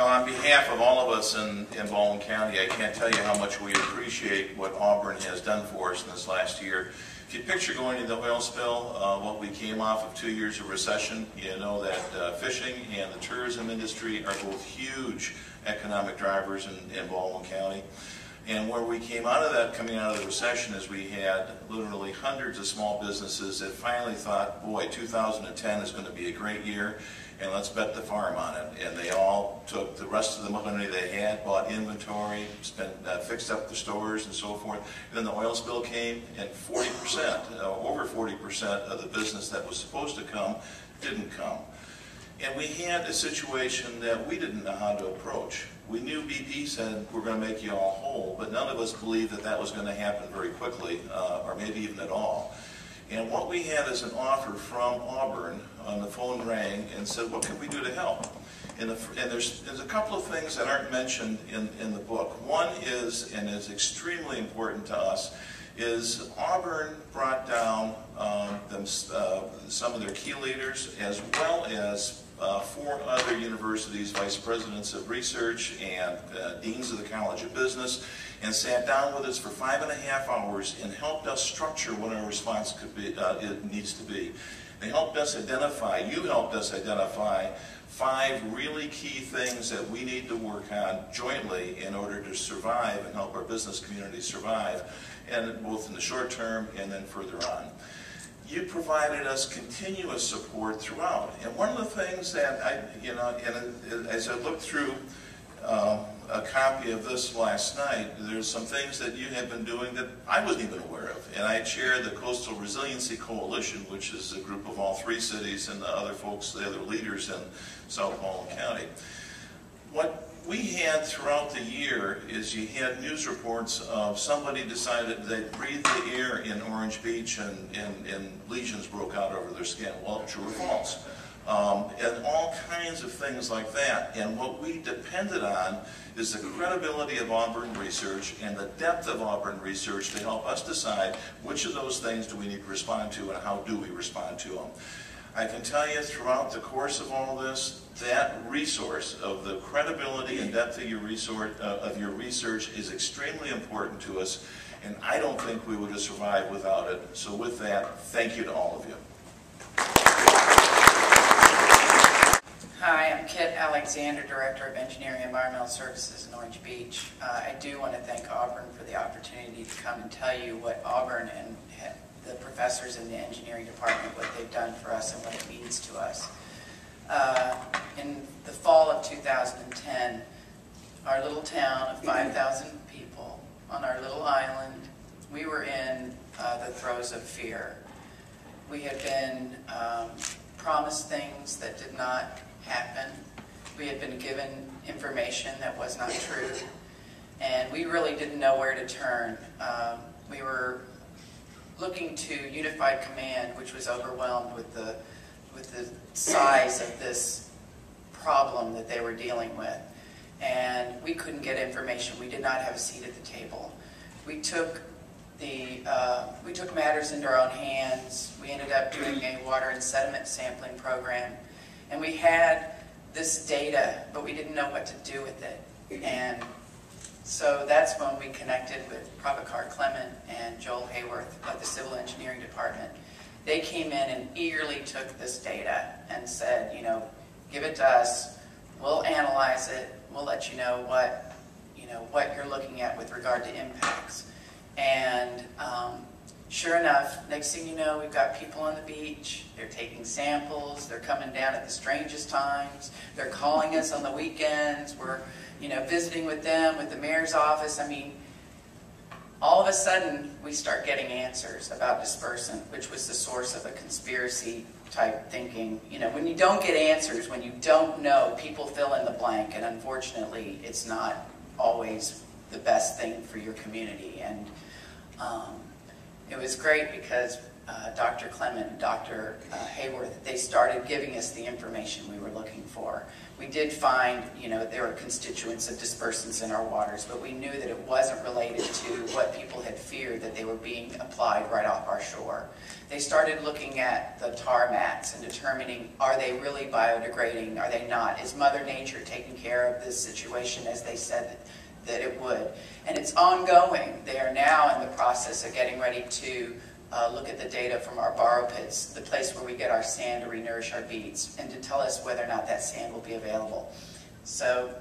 on behalf of all of us in Baldwin County, I can't tell you how much we appreciate what Auburn has done for us in this last year. If you picture going to the oil spill, what we came off of 2 years of recession, you know that fishing and the tourism industry are both huge economic drivers in Baldwin County. And where we came out of that, coming out of the recession, is we had literally hundreds of small businesses that finally thought, boy, 2010 is going to be a great year, and let's bet the farm on it. And they all took the rest of the money they had, bought inventory, fixed up the stores and so forth. And then the oil spill came, and 40%, over 40% of the business that was supposed to come didn't come. And we had a situation that we didn't know how to approach. We knew BP said, we're going to make you all whole, but none of us believed that that was going to happen very quickly, or maybe even at all. And what we had is an offer from Auburn. On the phone rang and said, what can we do to help? And there's a couple of things that aren't mentioned in the book. One is, and is extremely important to us, is Auburn brought down some of their key leaders, as well as 4 other universities, vice presidents of research and deans of the College of Business, and sat down with us for 5.5 hours and helped us structure what our response could be, it needs to be. They helped us identify, you helped us identify 5 really key things that we need to work on jointly in order to survive and help our business community survive, and both in the short term and then further on. You provided us continuous support throughout. And one of the things that as I looked through a copy of this last night, there's some things that you have been doing that I wasn't even aware of. And I chair the Coastal Resiliency Coalition, which is a group of all 3 cities and the other folks, the other leaders in South Baldwin County. What we had throughout the year is you had news reports of somebody decided they breathed the air in Orange Beach and lesions broke out over their skin. Well, true or false? And all kinds of things like that. And what we depended on is the credibility of Auburn research and the depth of Auburn research to help us decide which of those things do we need to respond to and how do we respond to them. I can tell you throughout the course of all this, that resource of the credibility and depth of your research is extremely important to us, and I don't think we would have survived without it. So with that, thank you to all of you. Hi, I'm Kit Alexander, Director of Engineering and Environmental Services in Orange Beach. I do want to thank Auburn for the opportunity to come and tell you what Auburn and the professors in the engineering department, what they've done for us and what it means to us. In the fall of 2010, our little town of 5,000 people on our little island, we were in the throes of fear. We had been promised things that did not happen. We had been given information that was not true, and we really didn't know where to turn. We were looking to Unified Command, which was overwhelmed with the size of this problem that they were dealing with, and we couldn't get information. We did not have a seat at the table. We took matters into our own hands. We ended up doing a water and sediment sampling program, and we had this data, but we didn't know what to do with it. And so that's when we connected with Prabhakar Clement and Joel Hayworth of the Civil Engineering Department. They came in and eagerly took this data and said, you know, give it to us, we'll analyze it, we'll let you know what you're looking at with regard to impacts. And sure enough, next thing you know, we've got people on the beach, they're taking samples, they're coming down at the strangest times, they're calling us on the weekends, we're visiting with them, with the mayor's office. I mean, all of a sudden, we start getting answers about dispersant, which was the source of a conspiracy type thinking. You know, when you don't get answers, when you don't know, people fill in the blank, and unfortunately, it's not always the best thing for your community. And it was great because Dr. Clement, Dr. Hayworth, they started giving us the information we were looking for. We did find, there were constituents of dispersants in our waters, but we knew that it wasn't related to what people had feared, that they were being applied right off our shore. They started looking at the tar mats and determining, are they really biodegrading? Are they not? Is Mother Nature taking care of this situation as they said that it would? And it's ongoing. They are now in the process of getting ready to look at the data from our borrow pits, the place where we get our sand to re-nourish our beads, and to tell us whether or not that sand will be available. So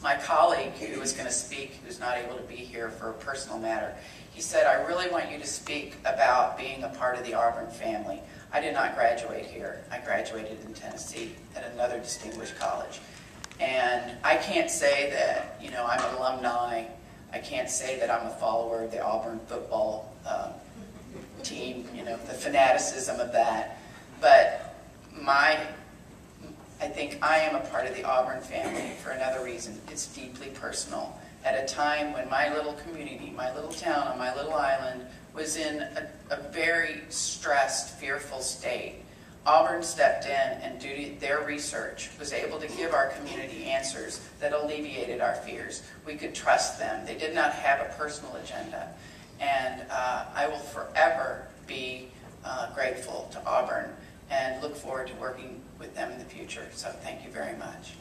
my colleague who was going to speak, who's not able to be here for a personal matter, he said, I really want you to speak about being a part of the Auburn family. I did not graduate here. I graduated in Tennessee at another distinguished college. And I can't say that, I'm an alumni. I can't say that I'm a follower of the Auburn football team, the fanaticism of that. But I think I am a part of the Auburn family for another reason. It's deeply personal. At a time when my little community, my little town on my little island was in a very stressed, fearful state, Auburn stepped in and due to their research was able to give our community answers that alleviated our fears. We could trust them. They did not have a personal agenda. And I will forever be grateful to Auburn and look forward to working with them in the future. So thank you very much.